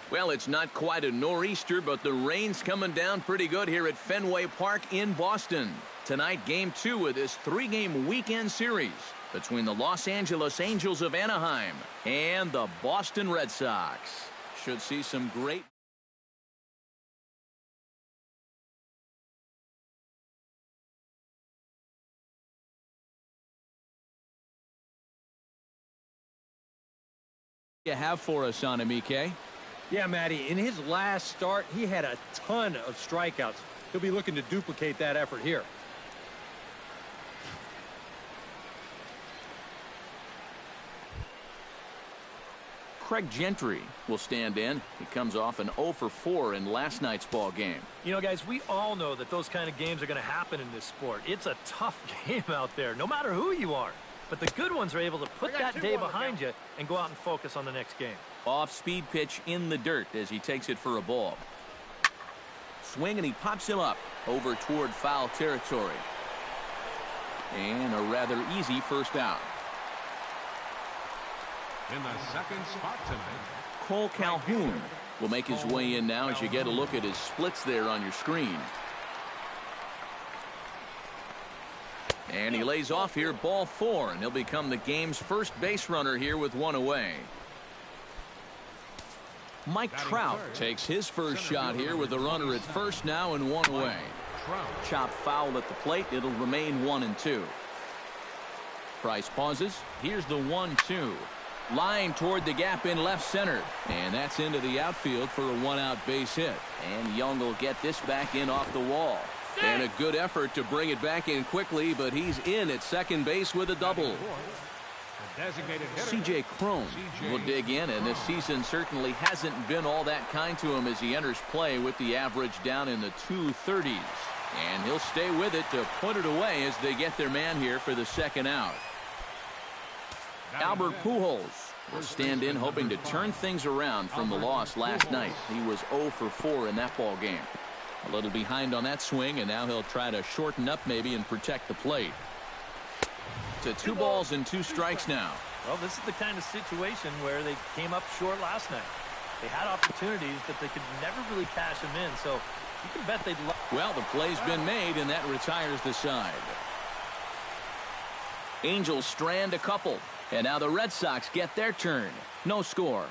Well, it's not quite a nor'easter, but the rain's coming down pretty good here at Fenway Park in Boston. Tonight, Game 2 of this 3-game weekend series between the Los Angeles Angels of Anaheim and the Boston Red Sox. Should see some great... you have for us on him, EK? Yeah, Matty, in his last start, he had a ton of strikeouts. He'll be looking to duplicate that effort here. Craig Gentry will stand in. He comes off an 0 for 4 in last night's ball game. You know, guys, we all know that those kind of games are going to happen in this sport. It's a tough game out there, no matter who you are. But the good ones are able to put that day behind you and go out and focus on the next game. Off-speed pitch in the dirt as he takes it for a ball. Swing, and he pops him up over toward foul territory. And a rather easy first out. In the second spot tonight, Cole Calhoun will make his way in now as you get a look at his splits there on your screen. And he lays off here, ball 4, and he'll become the game's first base runner here with 1 away. Mike Trout takes his first shot here with a runner at first now and 1 away. Chopped foul at the plate. It'll remain 1-2. Price pauses. Here's the 1-2. Line toward the gap in left center. And that's into the outfield for a 1-out base hit. And Young will get this back in off the wall. And a good effort to bring it back in quickly, but he's in at second base with a double. C.J. Cron will dig in, and this season certainly hasn't been all that kind to him as he enters play with the average down in the 230s. And he'll stay with it to put it away as they get their man here for the second out. Albert Pujols will stand in, hoping to turn things around from the loss last night. He was 0 for 4 in that ball game. A little behind on that swing, and now he'll try to shorten up maybe and protect the plate. To 2 balls and 2 strikes now. Well, this is the kind of situation where they came up short last night. They had opportunities, but they could never really cash them in, so you can bet they'd... Well, the play's been made, and that retires the side. Angels strand a couple, and now the Red Sox get their turn. No score.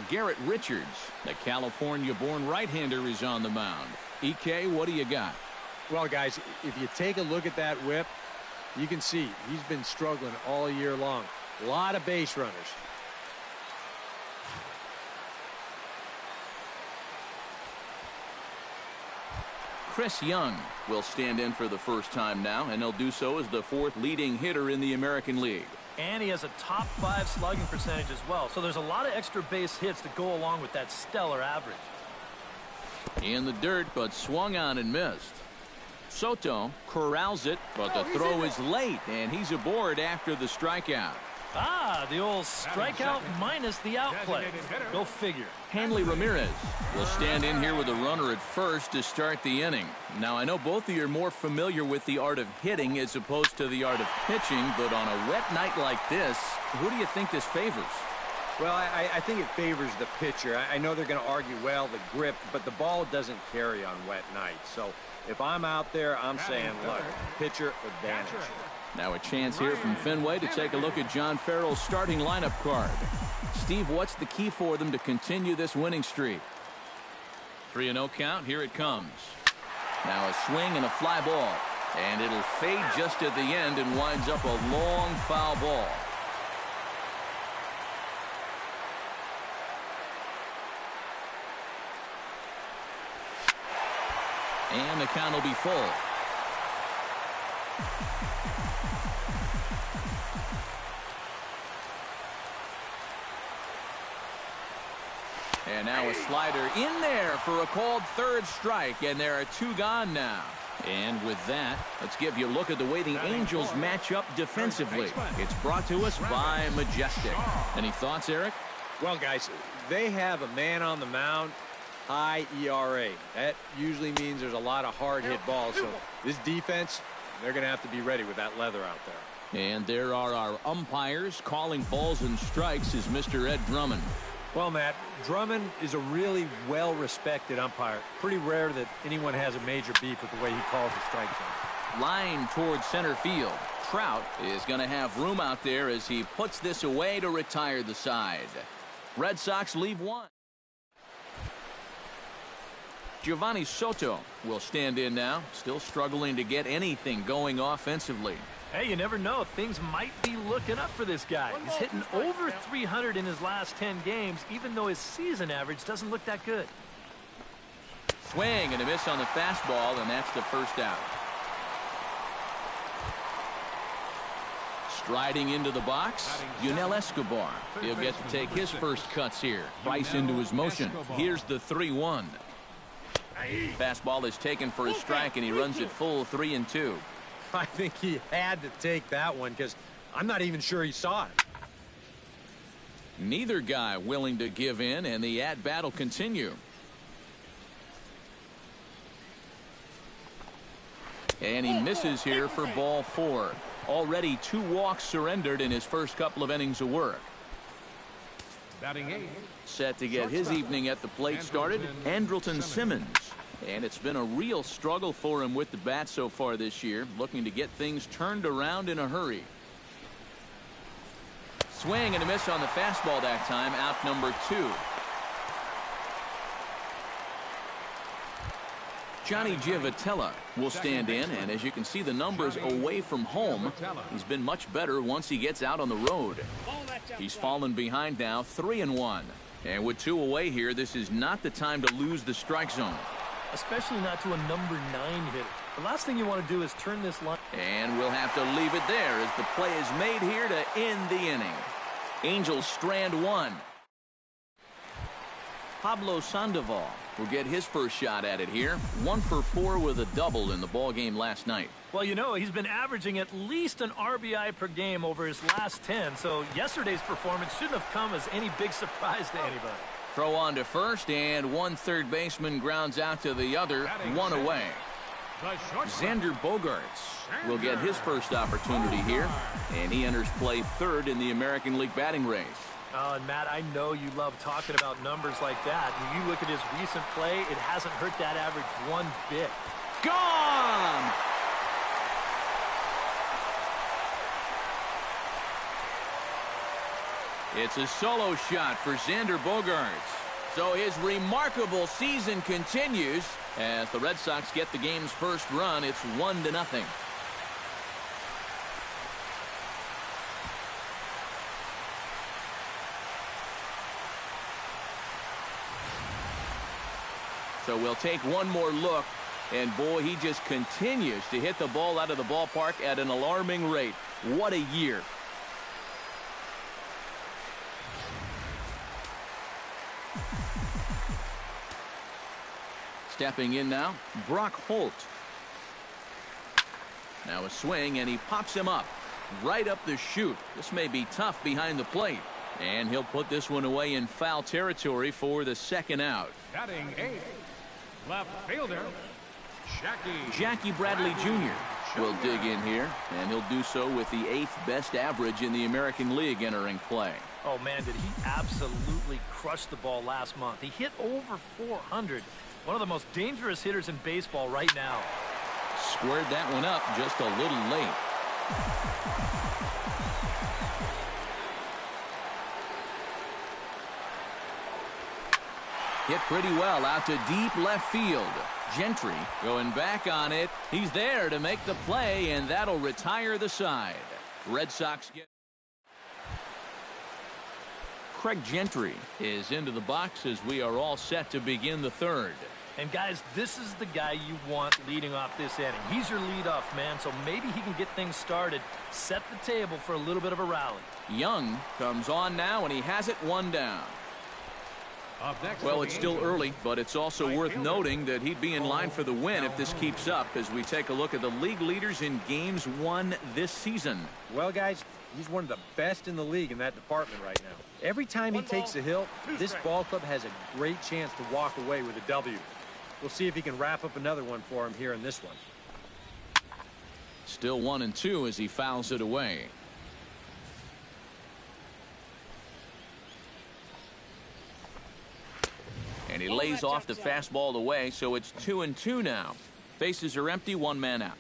Garrett Richards, the California-born right-hander, is on the mound. EK, what do you got? Well, guys, if you take a look at that whip, you can see he's been struggling all year long. A lot of base runners. Chris Young will stand in for the first time now, and he'll do so as the 4th leading hitter in the American League. And he has a top 5 slugging percentage as well. So there's a lot of extra base hits to go along with that stellar average. In the dirt, but swung on and missed. Soto corrals it, but the throw is late, and he's aboard after the strikeout. Ah, the old strikeout minus the outplay. Go figure. Hanley Ramirez will stand in here with a runner at first to start the inning. Now, I know both of you are more familiar with the art of hitting as opposed to the art of pitching, but on a wet night like this, who do you think this favors? Well, I think it favors the pitcher. I know they're going to argue, well, the grip, but the ball doesn't carry on wet nights. So if I'm out there, I'm saying, look, pitcher advantage. Now a chance here from Fenway to take a look at John Farrell's starting lineup card. Steve, what's the key for them to continue this winning streak? 3-0 count. Here it comes. Now a swing and a fly ball. And it'll fade just at the end and winds up a long foul ball. And the count will be full. And now a slider in there for a called 3rd strike, and there are 2 gone now. And with that, let's give you a look at the way the Angels match up defensively. It's brought to us by Majestic. Any thoughts, Eric? Well, guys, they have a man on the mound, high ERA. That usually means there's a lot of hard hit balls. So this defense, they're going to have to be ready with that leather out there. And there are our umpires calling balls and strikes is Mr. Ed Drummond. Well, Matt, Drummond is a really well-respected umpire. Pretty rare that anyone has a major beef with the way he calls the strike zone. Line towards center field. Trout is going to have room out there as he puts this away to retire the side. Red Sox leave one. Giovanni Soto will stand in now, still struggling to get anything going offensively. Hey, you never know. Things might be looking up for this guy. He's hitting over 300 in his last 10 games, even though his season average doesn't look that good. Swing and a miss on the fastball, and that's the first out. Striding into the box, Yunel Escobar. He'll get to take his first cuts here. Price into his motion. Here's the 3-1. Fastball is taken for a strike, and he runs it full 3-2. I think he had to take that one because I'm not even sure he saw it. Neither guy willing to give in, and the at-bat will continue. And he misses here for ball 4. Already 2 walks surrendered in his first couple of innings of work. Batting 8. Set to get his evening at the plate started, Andrelton Simmons. And it's been a real struggle for him with the bat so far this year, looking to get things turned around in a hurry. Swing and a miss on the fastball that time, out number 2. Johnny Giavotella will stand in, and as you can see the numbers away from home, he's been much better once he gets out on the road. He's fallen behind now, 3-1. And with 2 away here, this is not the time to lose the strike zone. Especially not to a number 9 hitter. The last thing you want to do is turn this line. And we'll have to leave it there as the play is made here to end the inning. Angels strand 1. Pablo Sandoval will get his first shot at it here. 1 for 4 with a double in the ball game last night. Well, you know, he's been averaging at least an RBI per game over his last 10, so yesterday's performance shouldn't have come as any big surprise to anybody. Throw on to first, and one third baseman grounds out to the other, 1 away. Xander Bogaerts will get his first opportunity here, and he enters play 3rd in the American League batting race. Oh, and Matt, I know you love talking about numbers like that. When you look at his recent play, it hasn't hurt that average one bit. Gone! It's a solo shot for Xander Bogaerts. So his remarkable season continues as the Red Sox get the game's first run. It's 1-0. So we'll take one more look, and boy, he just continues to hit the ball out of the ballpark at an alarming rate. What a year. Stepping in now, Brock Holt. Now a swing, and he pops him up right up the chute. This may be tough behind the plate, and he'll put this one away in foul territory for the 2nd out. Batting 8. Left fielder, Jackie Bradley Jr. will dig in here, and he'll do so with the 8th best average in the American League entering play. Oh, man, did he absolutely crush the ball last month. He hit over 400. One of the most dangerous hitters in baseball right now. Squared that one up just a little late. Hit pretty well out to deep left field. Gentry going back on it. He's there to make the play, and that'll retire the side. Red Sox get... Craig Gentry is into the box as we are all set to begin the 3rd. And guys, this is the guy you want leading off this inning. He's your leadoff man, so maybe he can get things started, set the table for a little bit of a rally. Young comes on now, and he has it 1 down. Well, it's still early, but it's also worth noting that he'd be in line for the win if this keeps up as we take a look at the league leaders in games won this season. Well, guys, he's one of the best in the league in that department right now. Every time he takes a hill, this ball club has a great chance to walk away with a W. We'll see if he can wrap up another one for him here in this one. Still 1-2 as he fouls it away. And he lays off the fastball away, so it's 2-2 now. Bases are empty, one man out.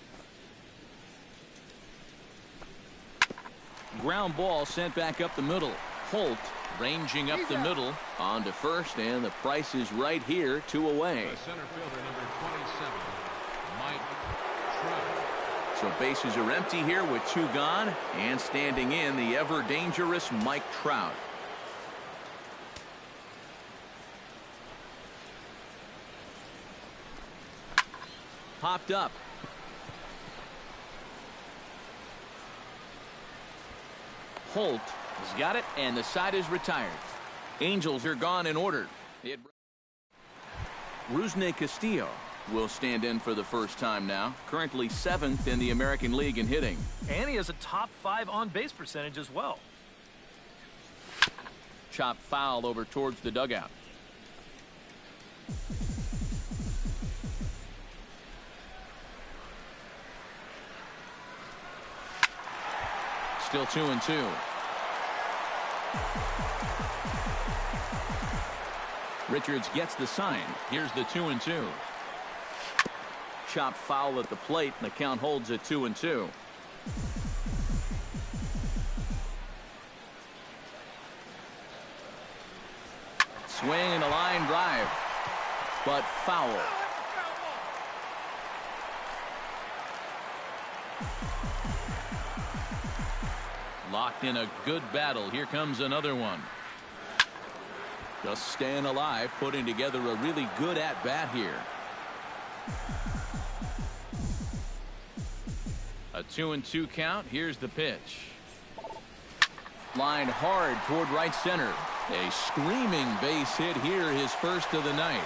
Ground ball sent back up the middle. Holt ranging up the middle on to first, and the Price is right here, 2 away. The center fielder, number 27, Mike Trout. So bases are empty here with 2 gone, and standing in the ever dangerous Mike Trout. Popped up. Holt has got it, and the side is retired. Angels are gone in order. Rusney Castillo will stand in for the first time now. Currently 7th in the American League in hitting. And he has a top 5 on-base percentage as well. Chop foul over towards the dugout. Still 2-2. Richards gets the sign. Here's the 2-2. Chop foul at the plate, and the count holds at 2-2. Swing and a line drive, but foul. Locked in a good battle. Here comes another one. Just staying alive, putting together a really good at-bat here. A 2-2 count. Here's the pitch. Lined hard toward right center. A screaming base hit here, his first of the night.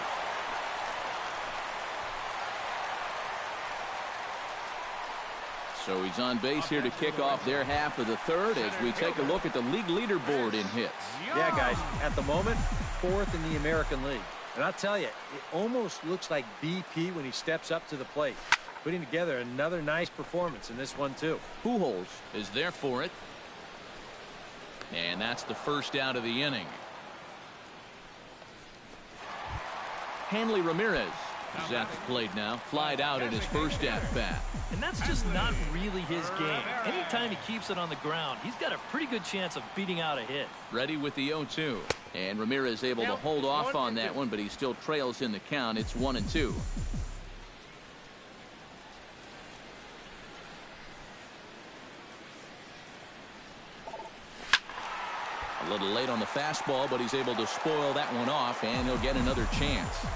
So he's on base here to kick off their half of the third as we take a look at the league leaderboard in hits. Yeah, guys, at the moment, 4th in the American League. And I'll tell you, it almost looks like BP when he steps up to the plate. Putting together another nice performance in this one, too. Pujols is there for it. And that's the first out of the inning. Hanley Ramirez is at the plate now. Flied out at his first at-bat. And that's just not really his game. Anytime he keeps it on the ground, he's got a pretty good chance of beating out a hit. Ready with the 0-2. And Ramirez able to hold off on that one, but he still trails in the count. It's 1-2. A little late on the fastball, but he's able to spoil that one off, and he'll get another chance.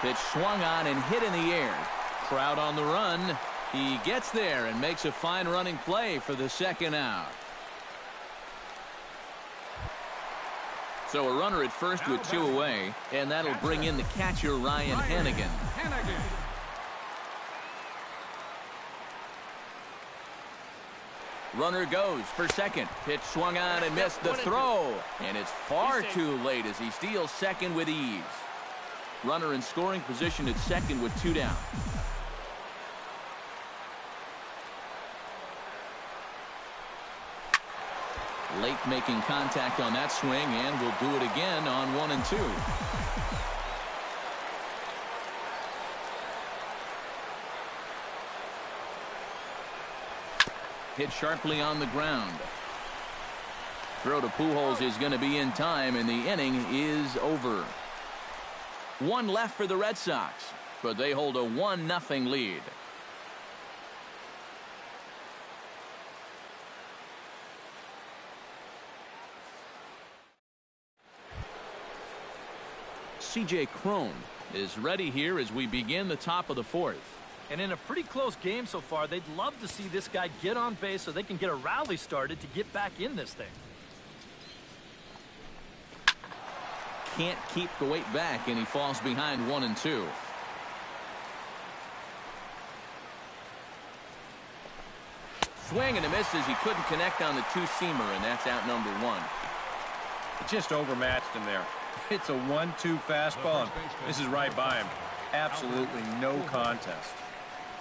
Pitch swung on and hit in the air. Trout on the run. He gets there and makes a fine running play for the second out. So a runner at first with 2 away, and that'll bring in the catcher Ryan Hanigan. Runner goes for second. Pitch swung on and missed the throw. And it's far too late as he steals second with ease. Runner in scoring position at second with 2 down. Late making contact on that swing, and will do it again on 1-2. Hit sharply on the ground. Throw to Pujols is going to be in time, and the inning is over. 1 left for the Red Sox, but they hold a 1-0 lead. C.J. Cron is ready here as we begin the top of the 4th. And in a pretty close game so far, they'd love to see this guy get on base so they can get a rally started to get back in this thing. Can't keep the weight back, and he falls behind 1-2. Swing and a miss as he couldn't connect on the 2-seamer, and that's out number 1. It just overmatched him there. It's a 1-2 fastball. This is right by him. Absolutely no contest.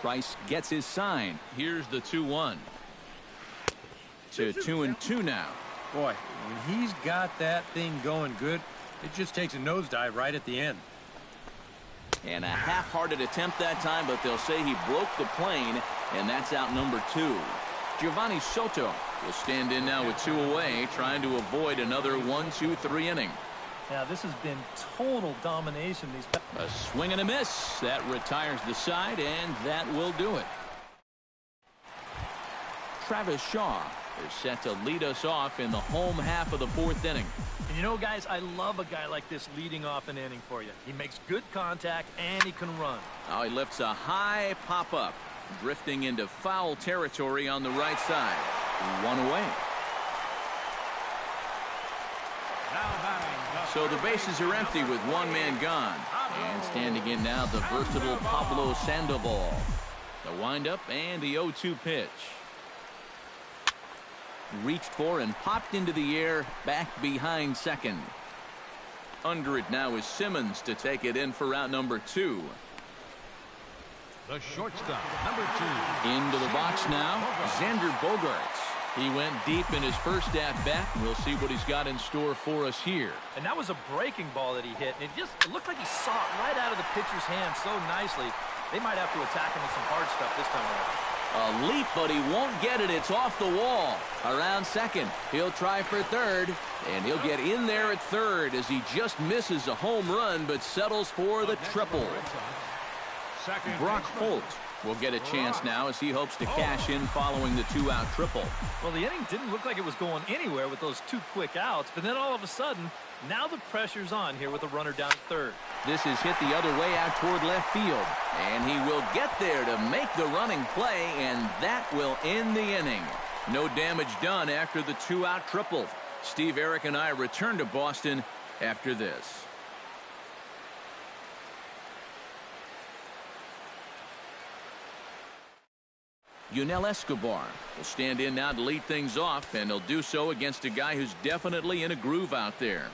Price gets his sign. Here's the 2-1. To 2-2 now. Boy, when he's got that thing going good, it just takes a nosedive right at the end. And a half-hearted attempt that time, but they'll say he broke the plane, and that's out number 2. Giovanni Soto will stand in now with 2 away, trying to avoid another 1-2-3 inning. Yeah, this has been total domination. A swing and a miss. That retires the side, and that will do it. Travis Shaw is set to lead us off in the home half of the 4th inning. And you know, guys, I love a guy like this leading off an inning for you. He makes good contact, and he can run. Now he lifts a high pop-up, drifting into foul territory on the right side. 1 away. So the bases are empty with 1 man gone. And standing in now, the versatile Pablo Sandoval. The windup and the 0-2 pitch. Reached for and popped into the air, back behind second. Under it now is Simmons to take it in for out number 2. The shortstop, number 2. Into the box now, Xander Bogaerts. He went deep in his first at-bat. We'll see what he's got in store for us here. And that was a breaking ball that he hit. And it looked like he saw it right out of the pitcher's hand so nicely. They might have to attack him with some hard stuff this time around. A leap, but he won't get it. It's off the wall. Around second. He'll try for third. And he'll get in there at third as he just misses a home run, but settles for the triple. Brock Holt will get a chance now as he hopes to cash in following the 2-out triple. Well, the inning didn't look like it was going anywhere with those 2 quick outs, but then all of a sudden, now the pressure's on here with a runner down at third. This is hit the other way out toward left field, and he will get there to make the running play, and that will end the inning. No damage done after the 2-out triple. Steve, Eric, and I return to Boston after this. Yunel Escobar will stand in now to lead things off, and he'll do so against a guy who's definitely in a groove out there.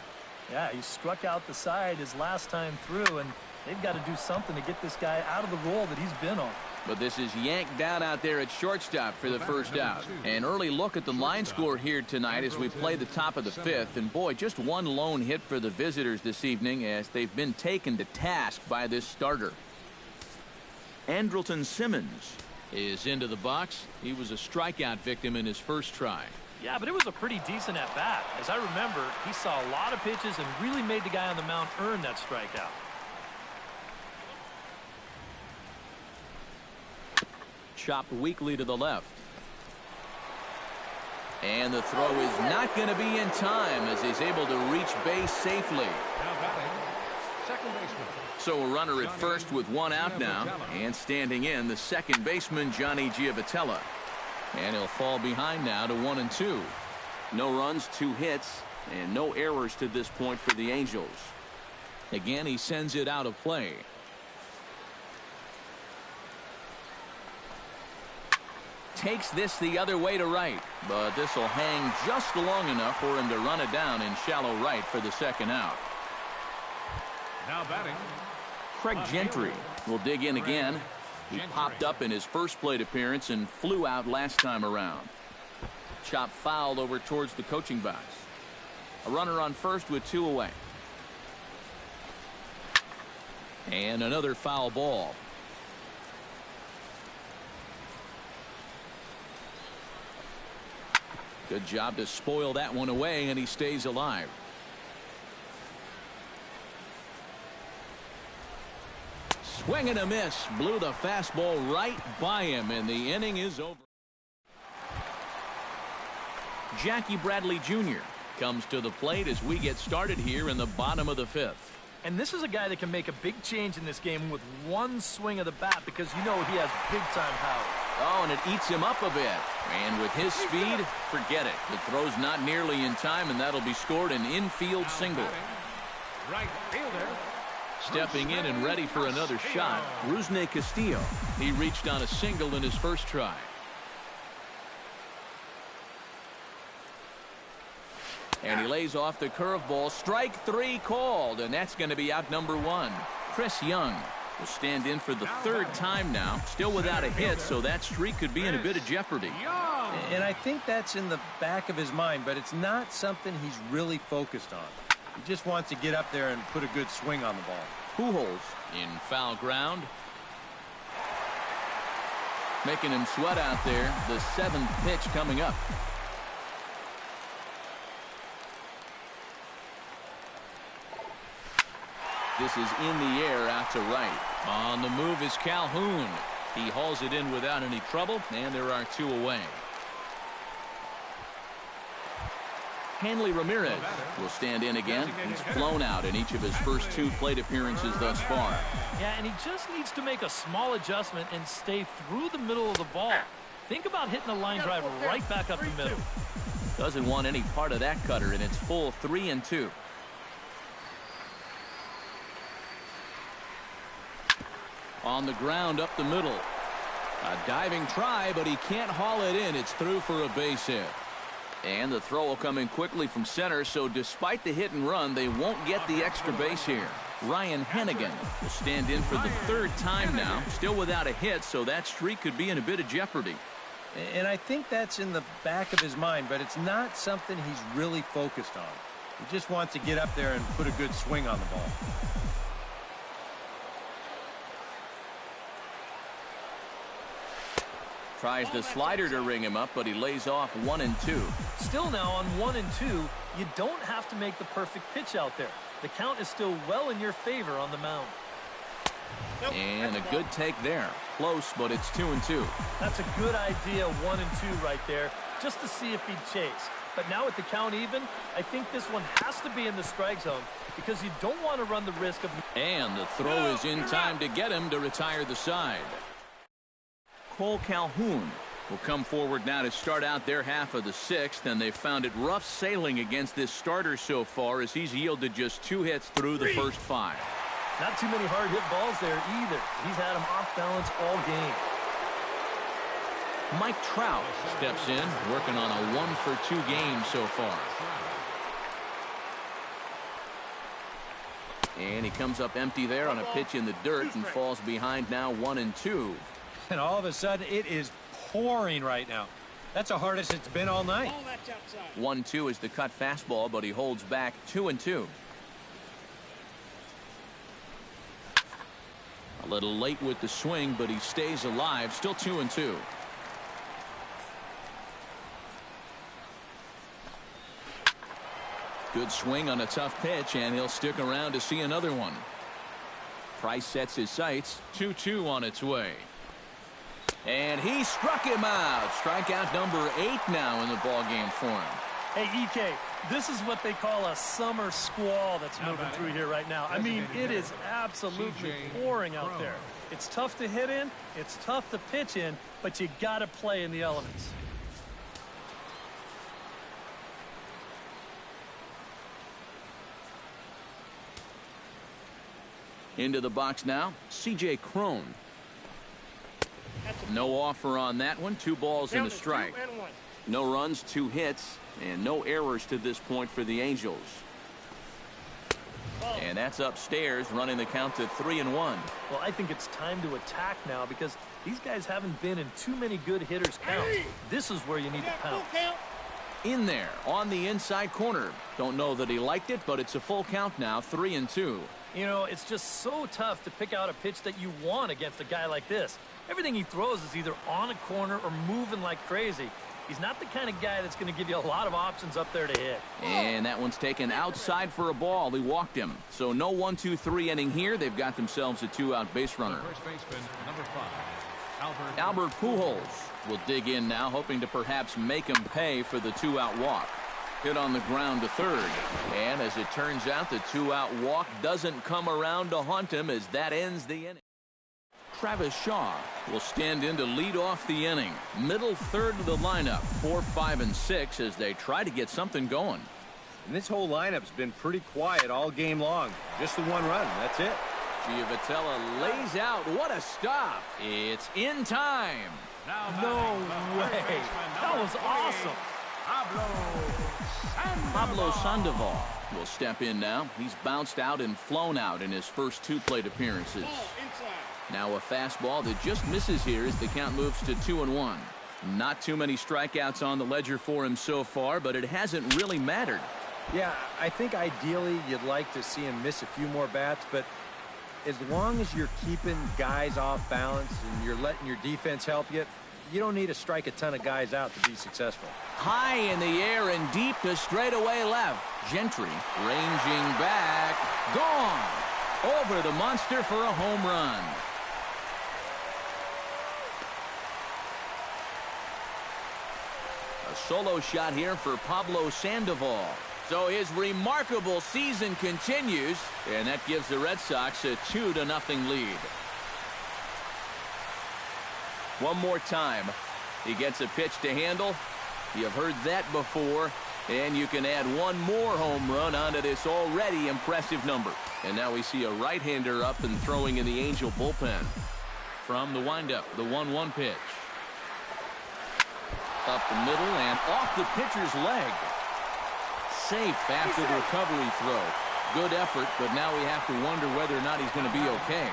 Yeah, he struck out the side his last time through, and they've got to do something to get this guy out of the role that he's been on. But this is yanked down out there at shortstop for the first out. An early look at the line score here tonight as we play the top of the 5th. And boy, just 1 lone hit for the visitors this evening as they've been taken to task by this starter. Andrelton Simmons is into the box. He was a strikeout victim in his first try. Yeah, but it was a pretty decent at-bat. As I remember, he saw a lot of pitches and really made the guy on the mound earn that strikeout. Chopped weakly to the left. And the throw is not going to be in time as he's able to reach base safely. Now batting, second baseman. So a runner at first with 1 out now. And standing in, the second baseman, Johnny Giavotella. And he'll fall behind now to 1-2. No runs, 2 hits, and no errors to this point for the Angels. Again, he sends it out of play. Takes this the other way to right, but this will hang just long enough for him to run it down in shallow right for the second out. Now batting, Craig Gentry will dig in again. He popped up in his first plate appearance and flew out last time around. Chopped foul over towards the coaching box. A runner on first with 2 away. And another foul ball. Good job to spoil that one away, and he stays alive. Swing and a miss. Blew the fastball right by him, and the inning is over. Jackie Bradley Jr. comes to the plate as we get started here in the bottom of the 5th. And this is a guy that can make a big change in this game with 1 swing of the bat because you know he has big-time power. Oh, and it eats him up a bit. And with his speed, forget it. The throw's not nearly in time, and that'll be scored an infield single. right fielder. Stepping in and ready for another shot, Rusney Castillo. He reached on a single in his first try. And he lays off the curveball. Strike 3 called, and that's going to be out number 1. Chris Young will stand in for the 3rd time now, still without a hit, so that streak could be in a bit of jeopardy. And I think that's in the back of his mind, but it's not something he's really focused on. He just wants to get up there and put a good swing on the ball. Pujols in foul ground. Making him sweat out there. The 7th pitch coming up. This is in the air out to right. On the move is Calhoun. He hauls it in without any trouble, and there are 2 away. Hanley Ramirez will stand in again. He's flown out in each of his first 2 plate appearances thus far. Yeah, and he just needs to make a small adjustment and stay through the middle of the ball. Think about hitting a line drive right back up the middle. Doesn't want any part of that cutter, and it's full 3-2. On the ground up the middle. A diving try, but he can't haul it in. It's through for a base hit. And the throw will come in quickly from center, so despite the hit and run, they won't get the extra base here. Ryan Hennigan will stand in for the 3rd time now, still without a hit, so that streak could be in a bit of jeopardy. And I think that's in the back of his mind, but it's not something he's really focused on. He just wants to get up there and put a good swing on the ball. Tries the slider to ring him up, but he lays off 1-2. Still now on 1-2, you don't have to make the perfect pitch out there. The count is still well in your favor on the mound. And a good take there. Close, but it's 2-2. That's a good idea, 1-2 right there, just to see if he'd chase. But now with the count even, I think this one has to be in the strike zone because you don't want to run the risk of... And the throw is in time to get him to retire the side. Cole Calhoun will come forward now to start out their half of the 6th, and they've found it rough sailing against this starter so far as he's yielded just 2 hits through the first 5. Not too many hard hit balls there either. He's had him off balance all game. Mike Trout steps in, working on a 1-for-2 game so far. And he comes up empty there on a pitch in the dirt and falls behind now 1-2. And all of a sudden, it is pouring right now. That's the hardest it's been all night. 1-2 is the cut fastball, but he holds back 2-2. A little late with the swing, but he stays alive. Still 2-2. Good swing on a tough pitch, and he'll stick around to see another one. Price sets his sights. 2-2 on its way. And he struck him out. Strikeout number 8 now in the ballgame for him. Hey, EK, this is what they call a summer squall that's moving through here right now. I mean, it is absolutely pouring out there. It's tough to hit in, it's tough to pitch in, but you got to play in the elements. Into the box now, C.J. Cron. No offer on that one. 2 balls and a strike. No runs, 2 hits, and no errors to this point for the Angels. And that's upstairs, running the count to 3-1. Well, I think it's time to attack now because these guys haven't been in too many good hitters' counts. This is where you need to pounce. In there, on the inside corner. Don't know that he liked it, but it's a full count now, 3-2. You know, it's just so tough to pick out a pitch that you want against a guy like this. Everything he throws is either on a corner or moving like crazy. He's not the kind of guy that's going to give you a lot of options up there to hit. And that one's taken outside for a ball. He walked him. So no 1-2-3 inning here. They've got themselves a 2-out base runner. First baseman, number 5, Albert Pujols will dig in now, hoping to perhaps make him pay for the 2-out walk. Hit on the ground to third. And as it turns out, the 2-out walk doesn't come around to haunt him as that ends the inning. Travis Shaw will stand in to lead off the inning. Middle third of the lineup, 4, 5, and 6 as they try to get something going. And this whole lineup's been pretty quiet all game long. Just the 1 run. That's it. Giovitella lays out. What a stop. It's in time. No way. That was awesome. Pablo Sandoval will step in now. He's bounced out and flown out in his first 2 plate appearances. Now a fastball that just misses here as the count moves to 2-1. Not too many strikeouts on the ledger for him so far, but it hasn't really mattered. Yeah, I think ideally you'd like to see him miss a few more bats, but as long as you're keeping guys off balance and you're letting your defense help you, you don't need to strike a ton of guys out to be successful. High in the air and deep to straightaway left. Gentry ranging back. Gone. Over the monster for a home run. A solo shot here for Pablo Sandoval. So his remarkable season continues, and that gives the Red Sox a 2-0 lead. One more time. He gets a pitch to handle. You've heard that before. And you can add one more home run onto this already impressive number. And now we see a right-hander up and throwing in the Angel bullpen. From the windup, the 1-1 pitch. Up the middle and off the pitcher's leg. Safe after the recovery throw. Good effort, but now we have to wonder whether or not he's going to be okay.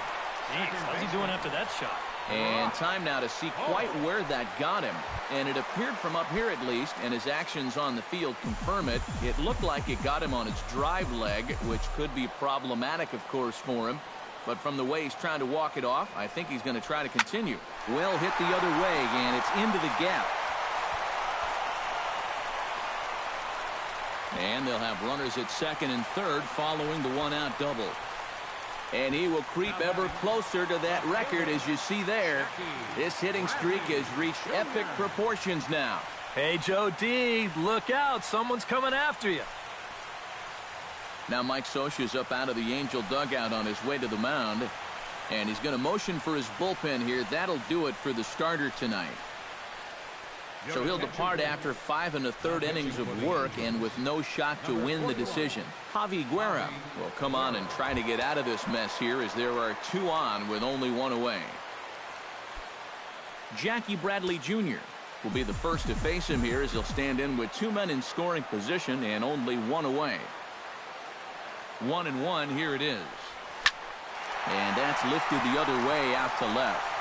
Jeez, how's he doing after that shot? And time now to see quite where that got him. And it appeared from up here at least, and his actions on the field confirm it. It looked like it got him on his drive leg, which could be problematic, of course, for him. But from the way he's trying to walk it off, I think he's going to try to continue. Well hit the other way, and it's into the gap. And they'll have runners at second and third following the one-out double. And he will creep ever closer to that record, as you see there. This hitting streak has reached epic proportions now. Hey, Joe D, look out. Someone's coming after you. Now Mike Scioscia's up out of the Angel dugout on his way to the mound. And he's going to motion for his bullpen here. That'll do it for the starter tonight. So he'll depart after 5 1/3 innings of work and with no shot to win the decision. Javi Guerra will come on and try to get out of this mess here as there are 2 on with only 1 away. Jackie Bradley Jr. will be the first to face him here as he'll stand in with 2 men in scoring position and only 1 away. 1-1, here it is. And that's lifted the other way out to left.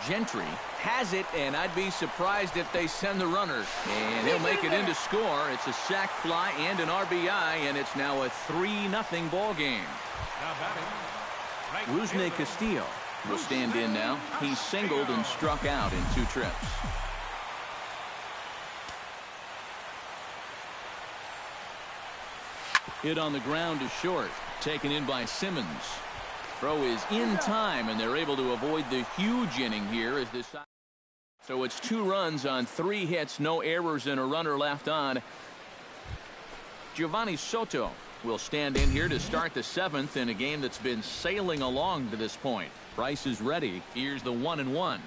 Gentry has it, and I'd be surprised if they send the runner. And he'll make it in to score. It's a sac fly and an RBI, and it's now a 3-0 ball game. Rusney Castillo will stand in now. He's singled and struck out in 2 trips. Hit on the ground to short. Taken in by Simmons. Throw is in time, and they're able to avoid the huge inning here as this. So it's 2 runs on 3 hits, no errors, and a runner left on. Giovanni Soto will stand in here to start the 7th in a game that's been sailing along to this point. Price is ready. Here's the 1-1.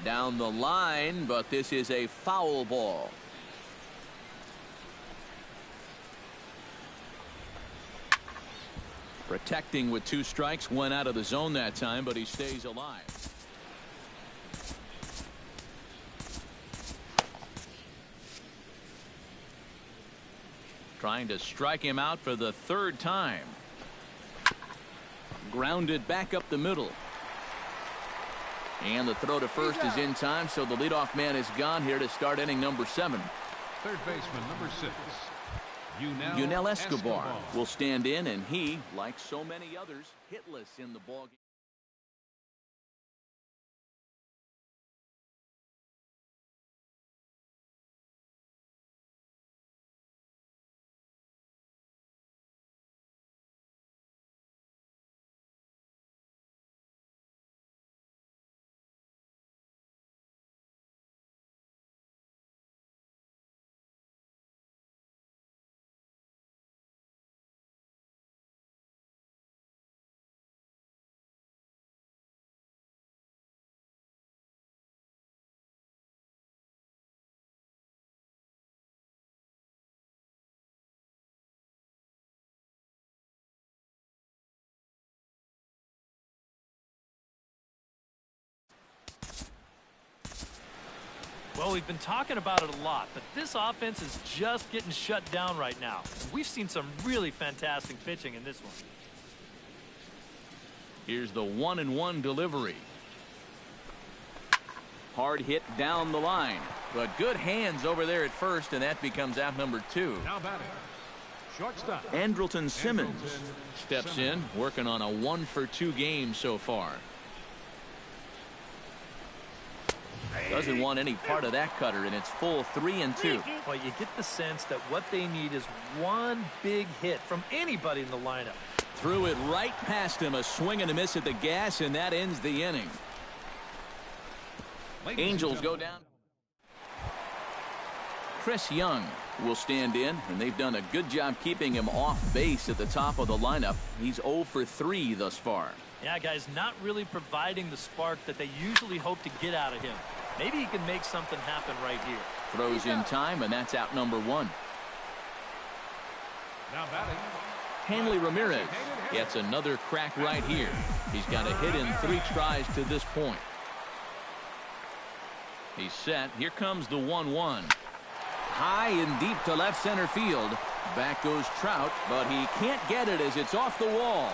Down the line, but this is a foul ball. Protecting with 2 strikes, went out of the zone that time, but he stays alive. Trying to strike him out for the 3rd time. Grounded back up the middle. And the throw to first is in time, so the leadoff man is gone here to start inning number 7. Third baseman, number 6. Yunel Escobar will stand in, and he, like so many others, hitless in the ballgame. Oh, we've been talking about it a lot, but this offense is just getting shut down right now. We've seen some really fantastic pitching in this one. Here's the 1-1 delivery. Hard hit down the line, but good hands over there at first, and that becomes out number 2. Now batting, shortstop. Andrelton Simmons steps in, working on a 1-for-2 game so far. Doesn't want any part of that cutter, and it's full 3-2. Well, you get the sense that what they need is one big hit from anybody in the lineup. Threw it right past him, a swing and a miss at the gas, and that ends the inning. Angels go down. Chris Young will stand in, and they've done a good job keeping him off base at the top of the lineup. He's 0 for 3 thus far. Yeah, guys, not really providing the spark that they usually hope to get out of him. Maybe he can make something happen right here. Throws in time, and that's out number 1. Now batting, Hanley Ramirez gets another crack right here. He's got a hit in 3 tries to this point. He's set. Here comes the 1-1. High and deep to left center field. Back goes Trout, but he can't get it as it's off the wall.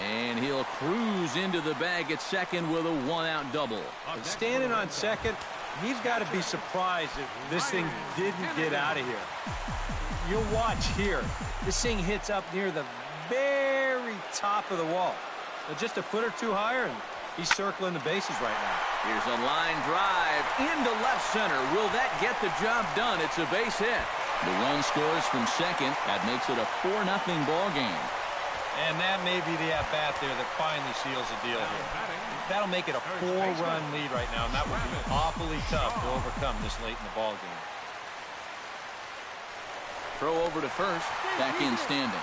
And he'll cruise into the bag at second with a 1-out double. Standing on second, he's got to be surprised that this thing didn't get out of here. You'll watch here. This thing hits up near the very top of the wall. Just a foot or 2 higher, and he's circling the bases right now. Here's a line drive into left center. Will that get the job done? It's a base hit. The run scores from second. That makes it a 4-0 ball game. And that may be the at-bat there that finally seals the deal here. That'll make it a 4-run lead right now, and that would be awfully tough to overcome this late in the ball game. Throw over to first. Back in standing.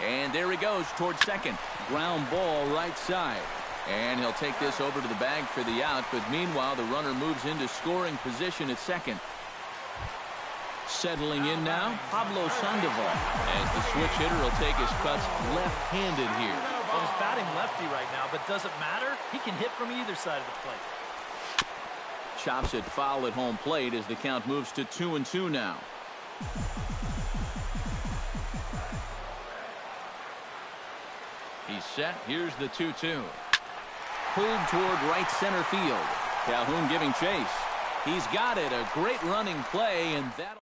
And there he goes towards second. Ground ball right side. And he'll take this over to the bag for the out, but meanwhile the runner moves into scoring position at second. Settling in now, Pablo Sandoval, as the switch hitter will take his cuts left-handed here. Well, he's batting lefty right now, but does it matter? He can hit from either side of the plate. Chops it foul at home plate as the count moves to 2-2 now. He's set. Here's the 2-2. Pulled toward right center field. Calhoun giving chase. He's got it. A great running play, and that'll...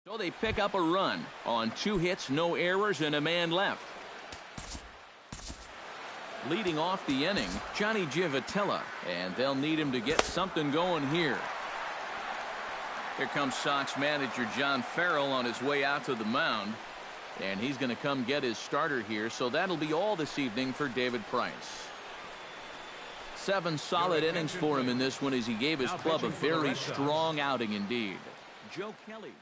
So they pick up a run on 2 hits, no errors, and a man left. Leading off the inning, Johnny Givotella, and they'll need him to get something going here. Here comes Sox manager John Farrell on his way out to the mound, and he's going to come get his starter here, so that'll be all this evening for David Price. 7 solid innings for him in this one as he gave his club a very strong outing indeed. Joe Kelly.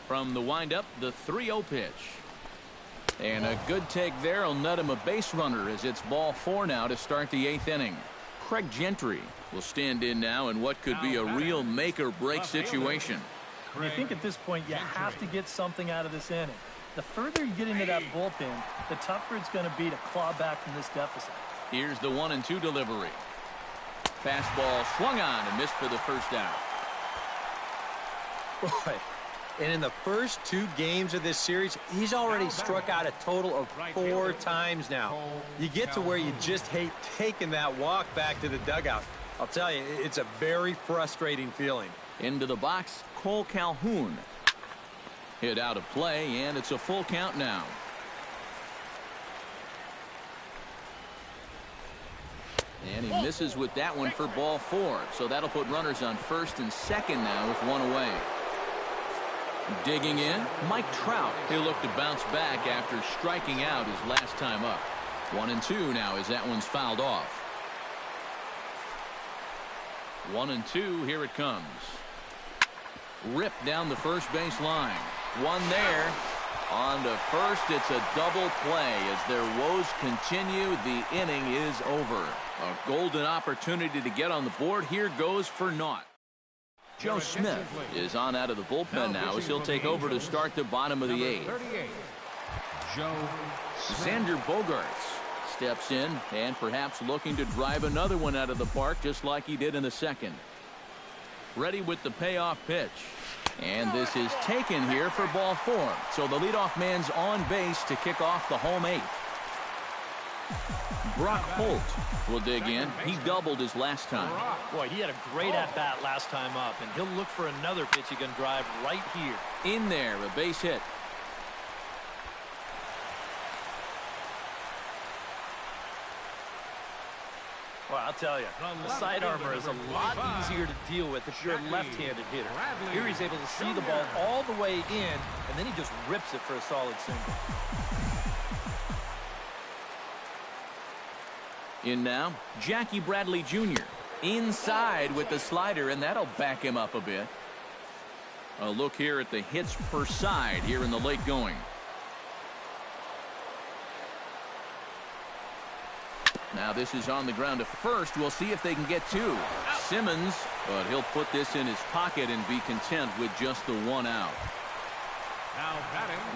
From the windup, the 3-0 pitch. And a good take there will net him a base runner as it's ball 4 now to start the 8th inning. Craig Gentry will stand in now in what could be a real make-or-break situation. And you think at this point you have to get something out of this inning. The further you get into that bullpen, the tougher it's going to be to claw back from this deficit. Here's the 1-2 delivery. Fastball swung on and missed for the first out. Boy. And in the first 2 games of this series, he's already struck out a total of 4 times now. You get to where you just hate taking that walk back to the dugout. I'll tell you, it's a very frustrating feeling. Into the box, Cole Calhoun. Hit out of play, and it's a full count now. And he misses with that one for ball 4. So that'll put runners on first and second now with one away. Digging in, Mike Trout. He'll look to bounce back after striking out his last time up. 1-2 now as that one's fouled off. 1-2, here it comes. Ripped down the first base line. One there. On to first, it's a double play. As their woes continue, the inning is over. A golden opportunity to get on the board. Here goes for naught. Joe Smith is on out of the bullpen now as he'll take over to start the bottom of the 8th. Joe Xander Bogaerts steps in and perhaps looking to drive another one out of the park just like he did in the second. Ready with the payoff pitch. And this is taken here for ball 4. So the leadoff man's on base to kick off the home 8th. Brock Holt will dig in. He doubled his last time. Boy, he had a great at-bat last time up, and he'll look for another pitch he can drive right here. In there, a base hit. Well, I'll tell you, the side armor is a lot easier to deal with if you're a left-handed hitter. Here he's able to see the ball all the way in, and then he just rips it for a solid single. In now, Jackie Bradley Jr. Inside with the slider, and that'll back him up a bit. A look here at the hits per side here in the late going. Now this is on the ground to first. We'll see if they can get 2. Simmons, but he'll put this in his pocket and be content with just the 1 out.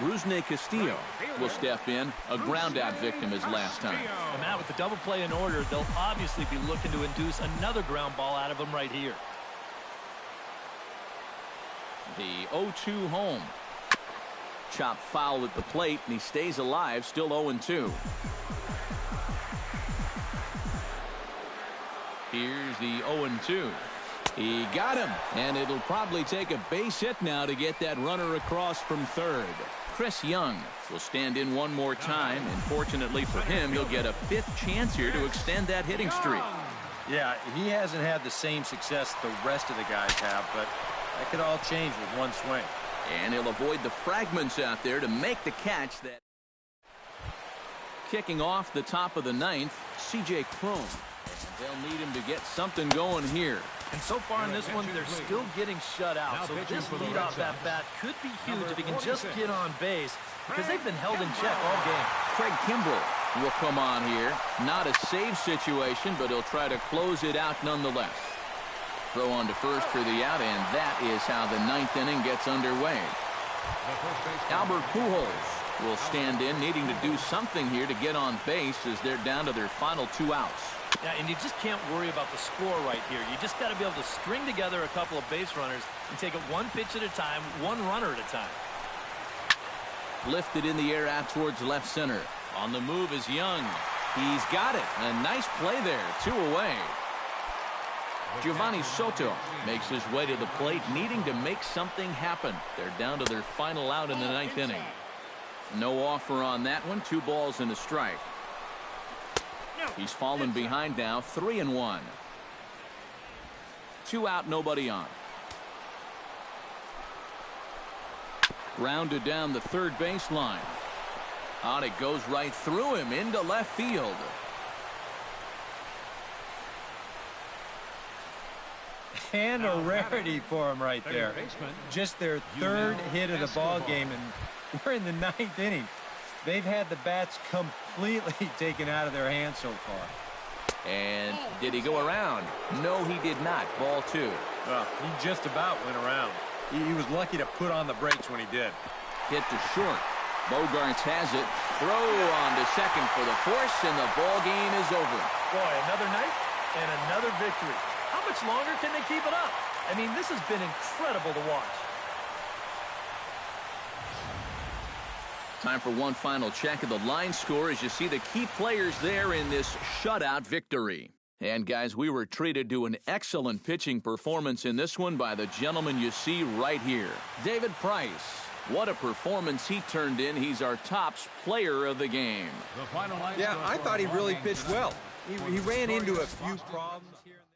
Rusney Castillo will step in. A ground out victim his last time. And Matt, with the double play in order, they'll obviously be looking to induce another ground ball out of him right here. The 0-2 home. Chop foul at the plate, and he stays alive, still 0-2. Here's the 0-2. He got him, and it'll probably take a base hit now to get that runner across from third. Chris Young will stand in one more time, and fortunately for him, he'll get a 5th chance here to extend that hitting streak. Yeah, he hasn't had the same success the rest of the guys have, but that could all change with one swing. And he'll avoid the fragments out there to make the catch. That kicking off the top of the 9th, C.J. Cron. They'll need him to get something going here. And so far in this one, they're still getting shut out. So this leadoff at-bat could be huge if he can just get on base, because they've been held in check all game. Craig Kimbrell will come on here. Not a save situation, but he'll try to close it out nonetheless. Throw on to first for the out, and that is how the 9th inning gets underway. Albert Pujols will stand in, needing to do something here to get on base as they're down to their final 2 outs. Yeah, and you just can't worry about the score right here. You just got to be able to string together a couple of base runners and take it one pitch at a time, one runner at a time. Lifted in the air out towards left center. On the move is Young. He's got it. A nice play there. 2 away. Giovanni Soto makes his way to the plate, needing to make something happen. They're down to their final out in the 9th inning. No offer on that one. 2 balls and a strike. He's fallen behind now, 3-1. 2 out, nobody on. Grounded down the third baseline. On it goes right through him into left field. And a rarity for him right there. Just their 3rd hit of the ball game, and we're in the 9th inning. They've had the bats completely taken out of their hands so far. And did he go around? No, he did not. Ball 2. Well, he just about went around. He was lucky to put on the brakes when he did. Hit to short. Bogaerts has it. Throw on to second for the force, and the ball game is over. Boy, another night and another victory. How much longer can they keep it up? I mean, this has been incredible to watch. Time for one final check of the line score as you see the key players there in this shutout victory. And, guys, we were treated to an excellent pitching performance in this one by the gentleman you see right here, David Price. What a performance he turned in. He's our tops player of the game. Yeah, I thought he really pitched well. He ran into a few problems here and there.